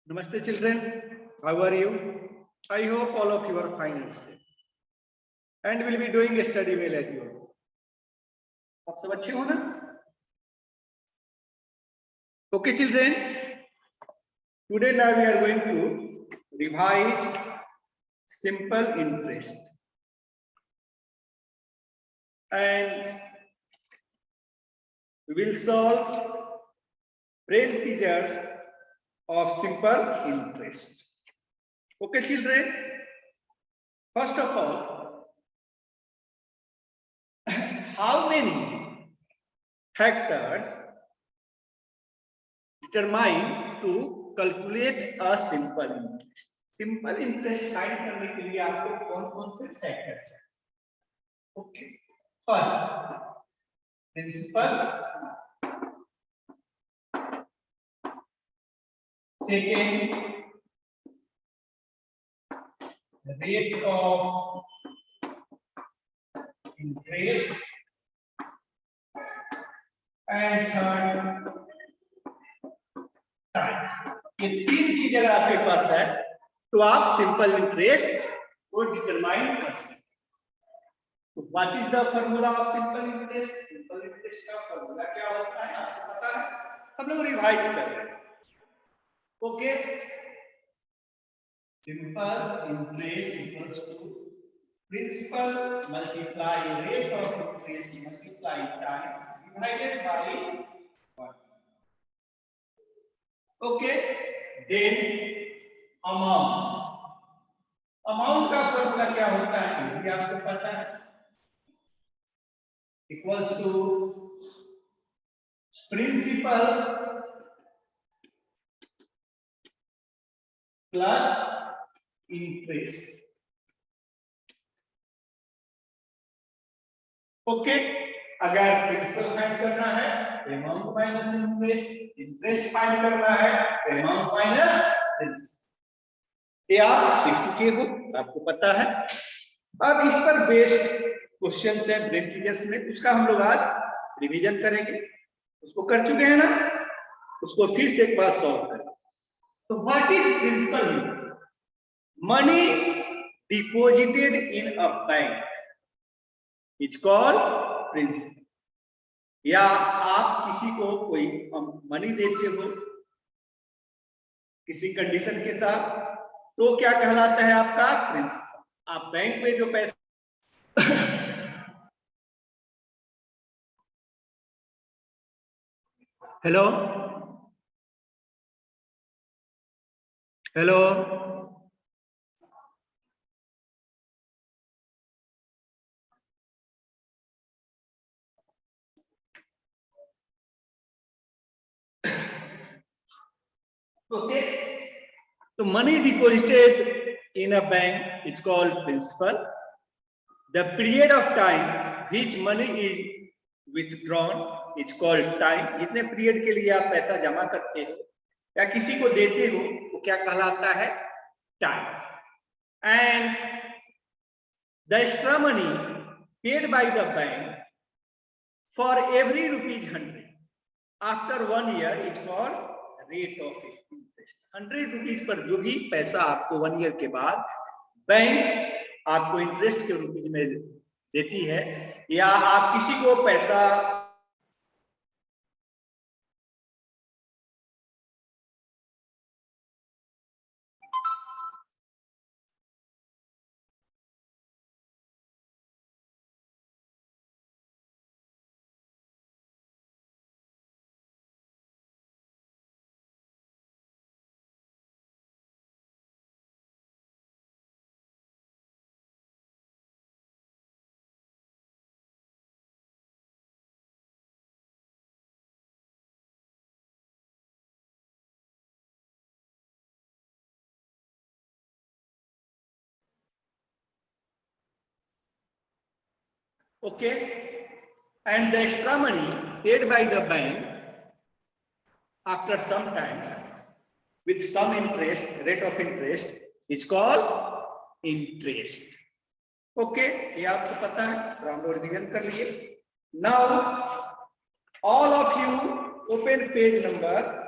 Namaste children, how are you? I hope all of you are fine and safe and will be doing a study well at your home. आप सब अच्छे हो ना? Okay children, today now we are going to revise simple interest and we will solve brain teasers of simple interest. Okay children, first of all, how many factors determine to calculate a simple interest? Simple interest find करने के लिए आपको कौन-कौन से factor चाहिए? Okay, first principle, second rate of interest and third time. ये तीन चीज अगर आपके पास है तो आप सिंपल इंटरेस्ट को डिटरमाइन कर सकते. तो what is the formula of simple interest? Simple interest का फार्मूला क्या होता है आपको पता है? हम लोग रिवाइज कर रहे हैं. Okay, simple interest equals to principal multiply rate of interest multiply time divided by 1. Okay, then amount. Amount का फॉर्मूला क्या होता है ये आपको पता है, equals to principal plus interest. Okay, अगर प्रिंसिपल फाइंड करना है amount minus interest, interest find करना है अमाउंट माइनस प्रिंसिपल. ये आप सीख चुके हो, आपको पता है. अब इस पर बेस्ड क्वेश्चंस है ब्रेन टीचर्स में, उसका हम लोग आज रिवीजन करेंगे. उसको कर चुके हैं ना, उसको फिर से एक बार सॉल्व करें. तो what is principal? Money deposited in a bank is called principal. या आप किसी को कोई मनी देते हो किसी कंडीशन के साथ तो क्या कहलाता है आपका? प्रिंसिपल. आप बैंक में जो पैसा हेलो हेलो ओके, तो money deposited in a bank is called principal. The period of time which money is withdrawn is called time. जितने पीरियड के लिए आप पैसा जमा करते हो या किसी को देते हो वो क्या कहलाता है? Time. And the extra money paid by the bank for every ₹100 after 1 year is called rate of interest. 100 rupees per जो भी पैसा आपको 1 year के बाद बैंक आपको इंटरेस्ट के रुपीज में देती है या आप किसी को पैसा okay, and the extra money paid by the bank after some times with some interest, rate of interest is called interest. Okay, ये आपको पता है, हम लोग रिवीजन कर लिए. Now all of you open page number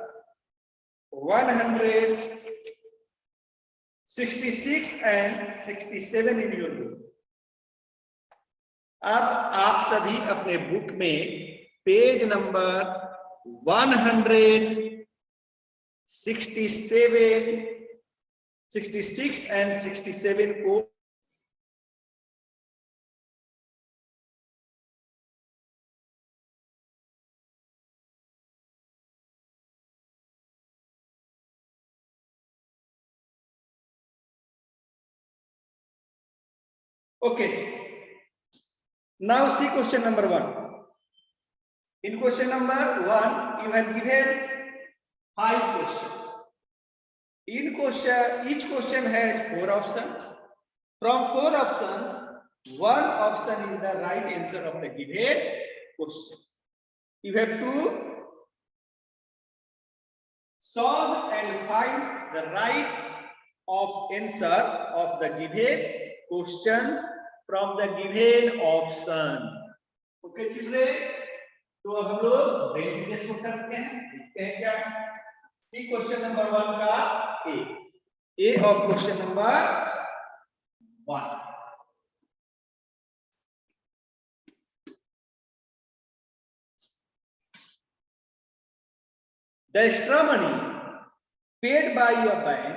166 and 67 in your book. अब आप सभी अपने बुक में पेज नंबर 166 and 67 को okay. Now see question number 1. In question number 1 you have given 5 questions. In question, each question has 4 options. From 4 options, 1 option is the right answer of the given question. You have to solve and find the right of answer of the given questions from the given option. Okay children, तो अब हम लोग brain test को करते हैं, देखते हैं क्या सी क्वेश्चन नंबर 1 का A of question number 1. The extra money paid by your bank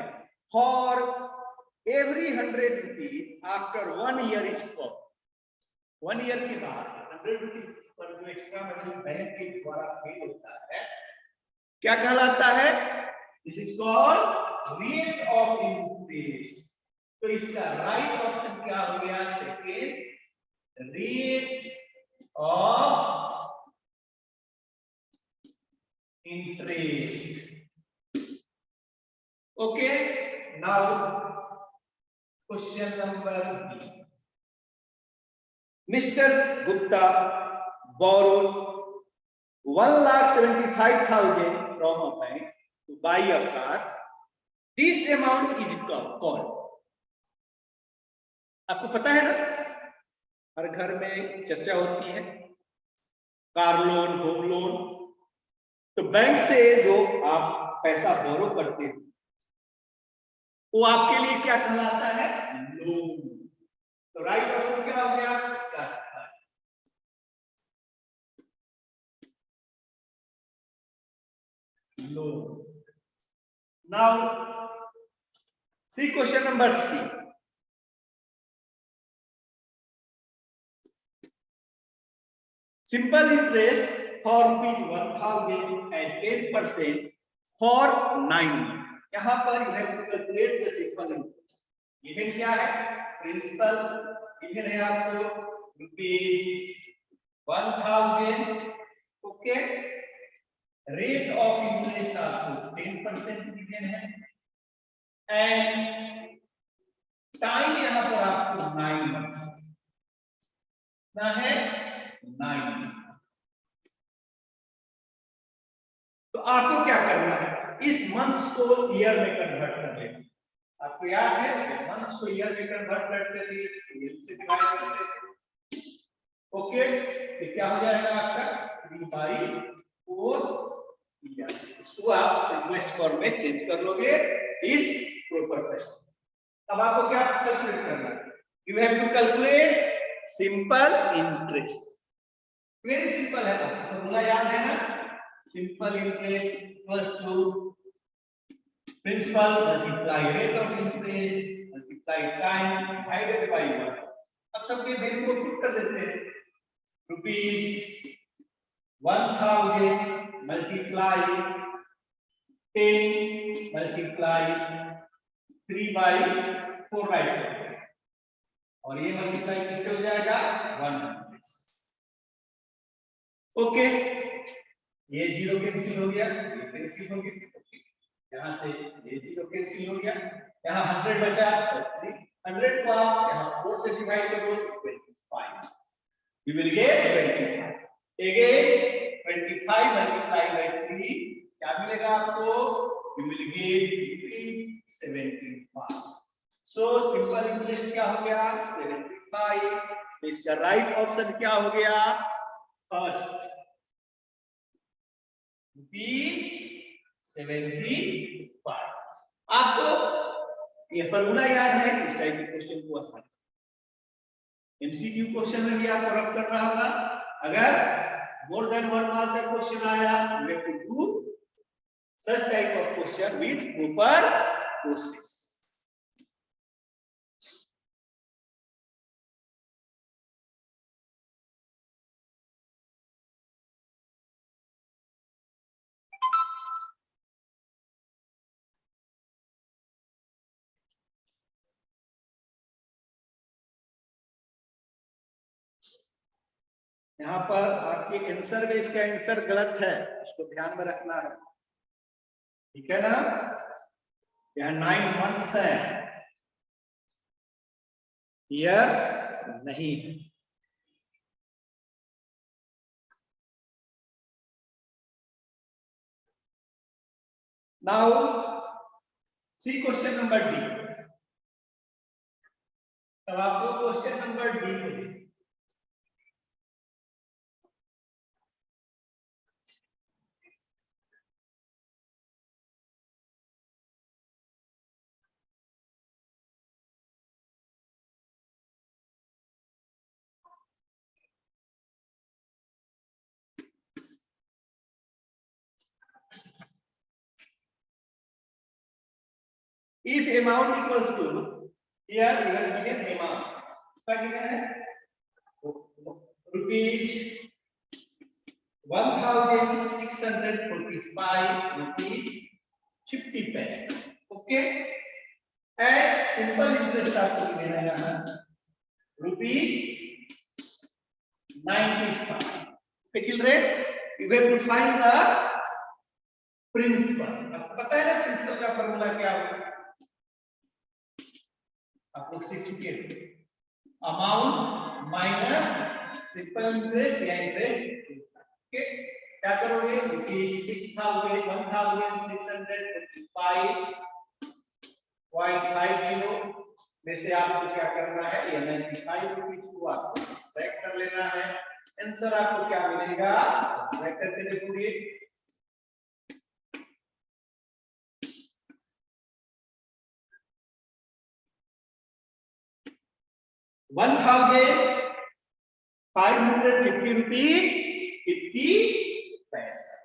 for every 100 rupees after 1 year is called. 1 year के बाद 100 rupees पर जो एक्स्ट्रा मनी बैंक के द्वारा पे होता है क्या कहलाता है? This is called rate of interest. तो इसका राइट ऑप्शन क्या हो गया? Second, rate of interest. Okay, now question number B. Mr. Gupta borrowed 1,75,000 from a bank to buy a car. This amount is called. आपको पता है ना, हर घर में चर्चा होती है कार लोन, होम लोन. तो बैंक से जो आप पैसा बोरो करते हो वो आपके लिए क्या कहलाता है? लोन. तो राइट ऑप्शन क्या हो गया इसका? Loan. Now see question number C. Simple interest for ₹1,000 at 10% for 9 months. यहाँ पर you have to calculate the simple interest. Given क्या है? प्रिंसिपल गिवन है आपको ₹1,000. ओके, रेट ऑफ इंटरेस्ट आपको 10% गिवन है एंड टाइम यहाँ पर आपको 9 मंथ्स ना है, 9 मंथ्स. तो आपको क्या करना है? इस मंथ्स को ईयर में कन्वर्ट कर लेना. आपको याद है मंथ्स को ईयर में कन्वर्ट करते थे, से डिवाइड करते थे. ओके, ये क्या हो जाएगा आपका 3/4 ईयर. इसको आप सिंपलेस्ट फॉर्म में चेंज कर लोगे इस प्रॉपर फैशन. अब आपको क्या कैलकुलेट करना है? You have to calculate simple interest. Very simple है. फॉर्मूला याद है ना? Simple interest equals to principal multiply rate of interest multiply time divided by 1. अब सबके वैल्यू को पुट कर देते हैं. ₹1,000 मल्टीप्लाई 10 मल्टीप्लाई 3/4 राइट करते हैं और ये मल्टीप्लाई किससे हो जाएगा? 100. ओके, ये जीरो कैंसिल हो गया, ये कैंसिल हो गया. यहाँ से ये जीरो कैंसिल हो गया, यहाँ 100 बचा. 100 को आप यहाँ 4 से डिवाइड करो 25. You will get 25. Again 25 multiplied by 3 क्या मिलेगा आपको? You will get 75. So simple interest क्या हो गया? 75. इसका राइट ऑप्शन क्या हो गया? फर्स्ट ₹75। आपको ये फॉर्मूला याद है, इस टाइप के क्वेश्चन को आसान एमसीक्यू क्वेश्चन में भी आपको रफ करना होगा। अगर मोर देन 1 मार्क का क्वेश्चन आया, you have to do such type of question with proper process. यहाँ पर आपके आंसर में इसका आंसर गलत है, उसको ध्यान में रखना है, ठीक है ना। यहाँ 9 मंथ्स है, ईयर नहीं है। Now see question number D. अब आपको क्वेश्चन नंबर डी को if amount equals to, here we have given amount, क्या given है rupees 1645 rupees 50 पैसे, ओके। एंड सिंपल इंटरेस्ट आपको गिवन है यहाँ rupees 95। okay children, you have to find the principal। आपको पता है ना प्रिंसिपल का फॉर्मूला क्या होगा, आप लोग सीख चुके हैं। अमाउंट माइनस सिंपल इंटरेस्ट या इंटरेस्ट, ओके। क्या करोगे, रुपीज 1645.50 में से आपको क्या करना है, ये 95 रुपीज को आपको ब्रैकेट कर लेना है। आंसर आपको क्या मिलेगा, ब्रैकेट करके देखोगे 1550 रुपीज 50 पैसा।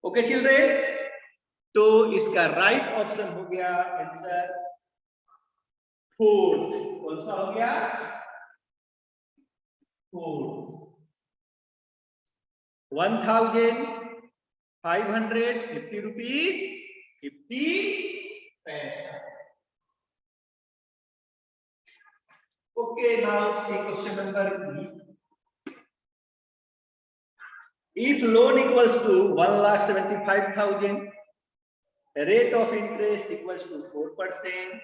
ओके चिल्ड्रेन, तो इसका राइट ऑप्शन हो गया आंसर 4। कौन सा हो गया, 4। 1550 रुपीज 50 पैसा। Okay, now see question number B. If loan equals to 1,75,000, rate of interest equals to 4%,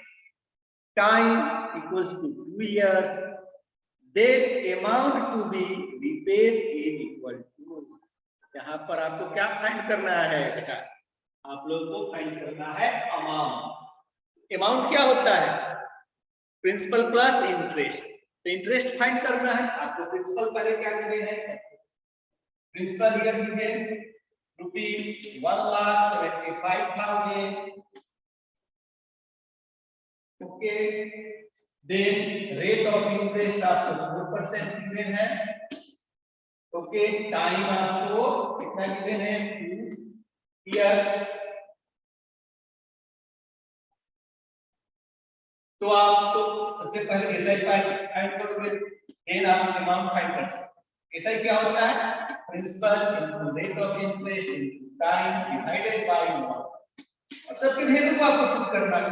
time equals to 2 years, then amount to be repaid is equal to। यहाँ पर आपको क्या फाइंड करना है बेटा, आप लोगों को फाइंड करना है अमाउंट। अमाउंट क्या होता है, प्रिंसिपल प्लस इंटरेस्ट। तो इंटरेस्ट फाइंड करना है आपको। प्रिंसिपल पहले क्या गिवन है, principal here given rupees 1,75,000, okay. Then rate of interest आपको 4% गिवन है, ओके। टाइम आपको कितना गिवन है, 2 इयर्स। तो आप तो सबसे पहले एसआई फाइंड करोगे, देन आप अमाउंट फाइंड कर सकते। एसआई क्या होता है, principal into rate of interest into time divided by 1। और सबके वैल्यू को आपको पुट करना है।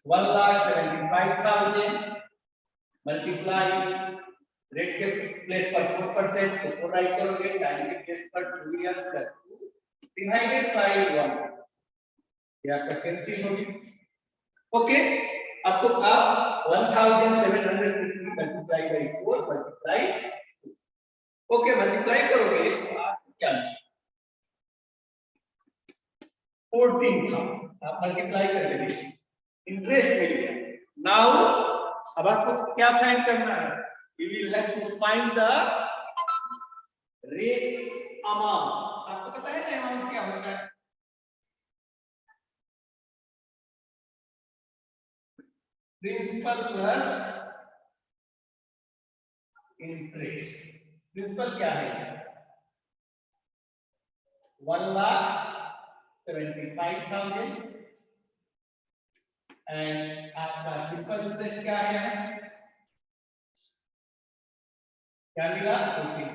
1,75,000 मल्टीप्लाई रेट के प्लेस पर 4%, उसको राइट करोगे, टाइम के प्लेस पर 2 इयर्स कर डिवाइडेड बाय 1, या कैंसिल होगी, ओके। आपको आप 1,750 multiply by 4 multiply, okay, multiply करोगे तो आपको क्या मिलेगा, 14 था। आप मल्टीप्लाई करके देखिए, इंटरेस्ट मिल गया। नाउ अब आपको क्या फाइंड करना है, you will have to find the rate amount, आपको पता है ना अमाउंट क्या होता है? Principal plus interest. प्रिंसिपल क्या है? 1,75,000 एंड आपका सिंपल इंटरेस्ट क्या है? क्या मिला? 14।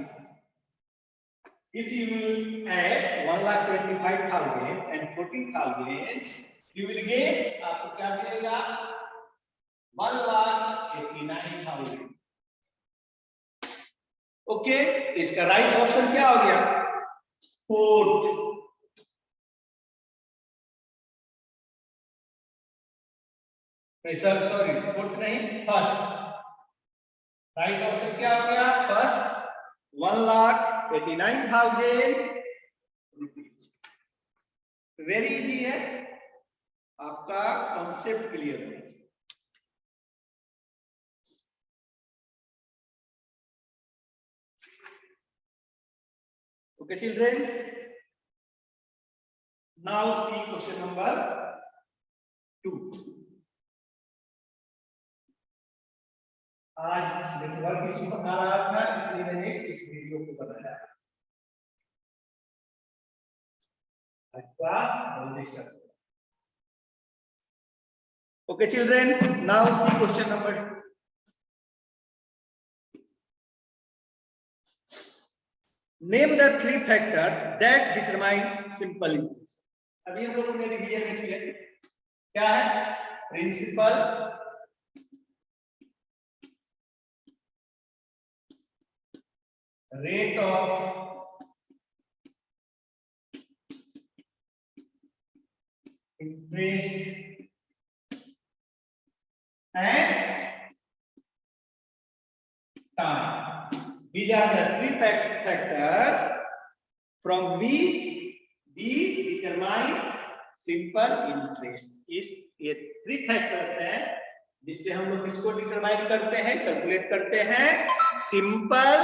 If you will add 1,75,000 and 14,000, you will get, आपको क्या मिलेगा? 1,89,000। ओके, इसका राइट ऑप्शन क्या हो गया? फोर्थ। नहीं सर, सॉरी, फोर्थ नहीं, फर्स्ट। राइट ऑप्शन क्या हो गया? First, 1,89,000 rupees. वेरी इजी है, आपका कॉन्सेप्ट क्लियर है। Okay, children. Now see question number 2. आज नेटवर्क इशू आ रहा था, इसलिए मैंने इस वीडियो को बनाया। क्लास जल्दी start. Okay, children. Now see question number 2. Name the 3 factors that determine simple interest. अभी हम लोगों ने रिवीजन किया, क्या है? Principal, rate of interest and time. These are the 3 factors from which we determine simple interest. इस ये 3 factors हैं जिससे हम लोग इसको डिटरमाइन करते हैं, कैलकुलेट करते हैं simple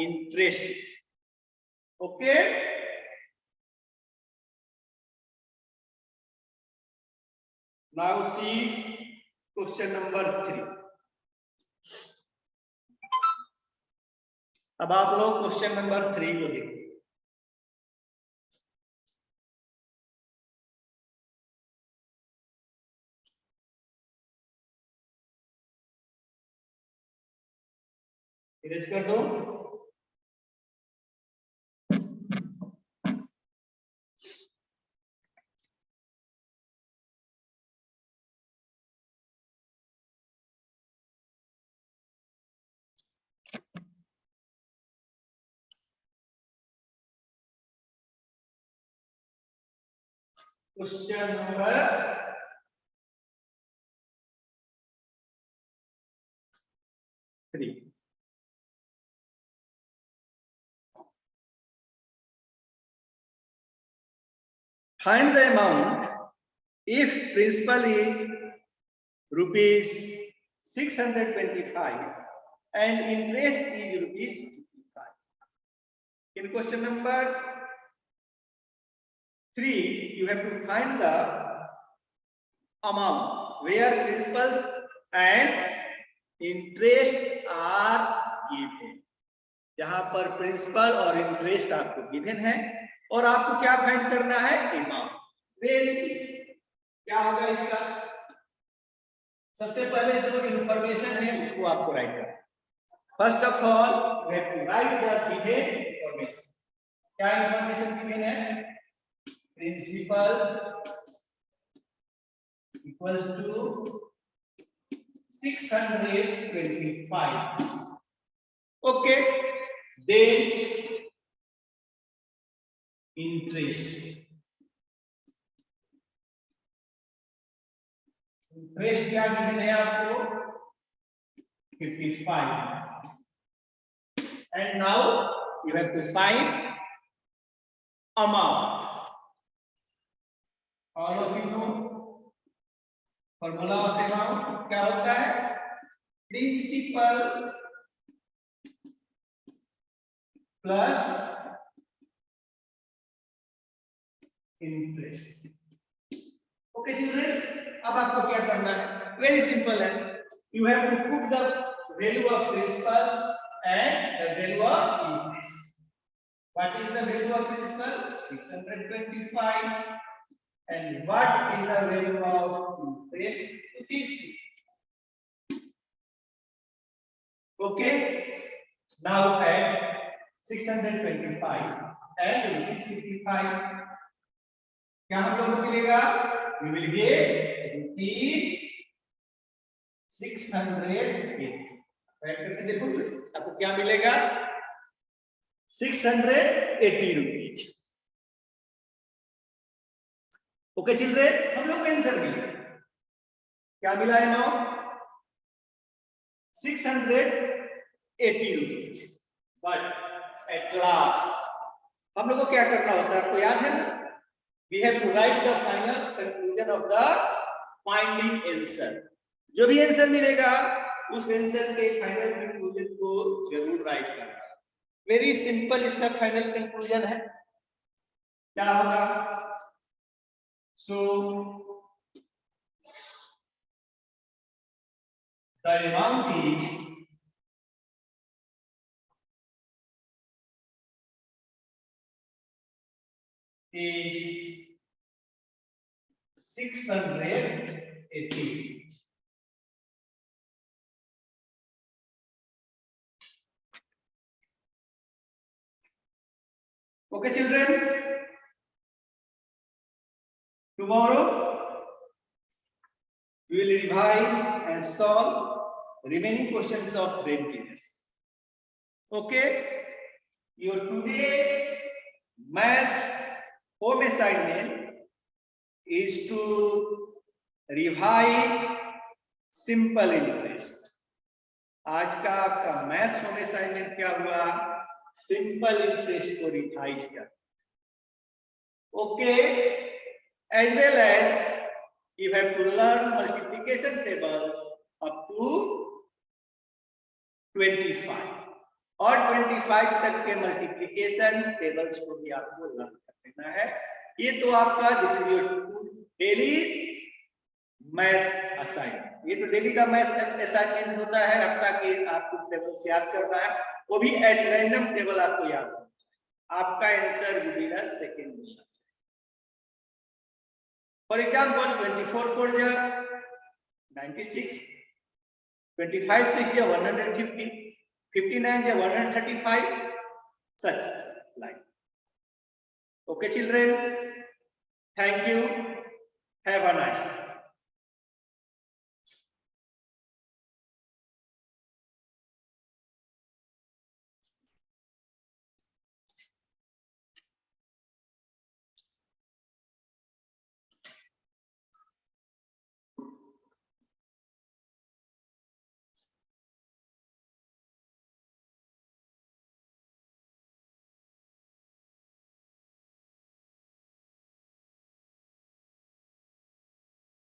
interest. Okay, now see question number 3। अब आप लोग क्वेश्चन नंबर 3 को देखिए। इरेज कर दो। Question number 3। Find the amount if principal is rupees 625 and interest is rupees 55. In question number 3, you have to find the amount where principals and interest are given. जहां पर principal और interest आपको given है और आपको क्या find करना है? अमाउंट। Very easy. क्या होगा इसका? सबसे पहले जो इंफॉर्मेशन है उसको आपको राइट करना है। First of all you have to write the given information. क्या इंफॉर्मेशन गिवन है? Principal equals to 625. Okay, then interest. Interest क्या गिवन है आपको? 55. And now you have to find amount. All of you know formula of amount क्या होता है? Principal plus interest. Okay children, अब आपको क्या करना है? वेरी सिंपल है। You have to put the value of principal and the value of interest. What is the value of principal? 625 and what is the value of interest? It is 50. Okay, now add 625 and rupees 55. क्या हम लोग को मिलेगा? We will get rupees 680. Add करके देखो आपको क्या मिलेगा? 680 रुपीज। ओके चिल्ड्रेन, हम लोग को आंसर मिला। क्या मिला है now? 680 rupees. But at last हम लोग को क्या करना होता है आपको याद है ना? We have to write the final conclusion of the finding answer. जो भी आंसर मिलेगा उस आंसर के फाइनल कंक्लूजन को जरूर राइट करना है। वेरी सिंपल इसका फाइनल कंक्लूजन है। क्या होगा? So the amount is 680. Okay children, tomorrow we will revise and solve remaining questions of brain cleaners. Okay, your today's maths home assignment is to revise simple interest. आज का आपका maths home assignment क्या हुआ? Simple interest को revise किया। Okay, as well as you have to learn multiplication tables up to 25 और 25 तक के मल्टीप्लिकेशन टेबल्स को भी आपको लर्न कर लेना है। ये तो आपका this is your daily maths assignment. ये तो डेली का मैथ्स असाइनमेंट होता है आपका कि आपको टेबल्स याद करना है, वो भी एट रैंडम टेबल आपको याद करना है। आपका answer with in a second मिलना चाहिए। फॉर एग्जांपल 24 4 जा 96, 25 6 जा 150, 59 जा 135, such like. Okay children, thank you, have a nice day.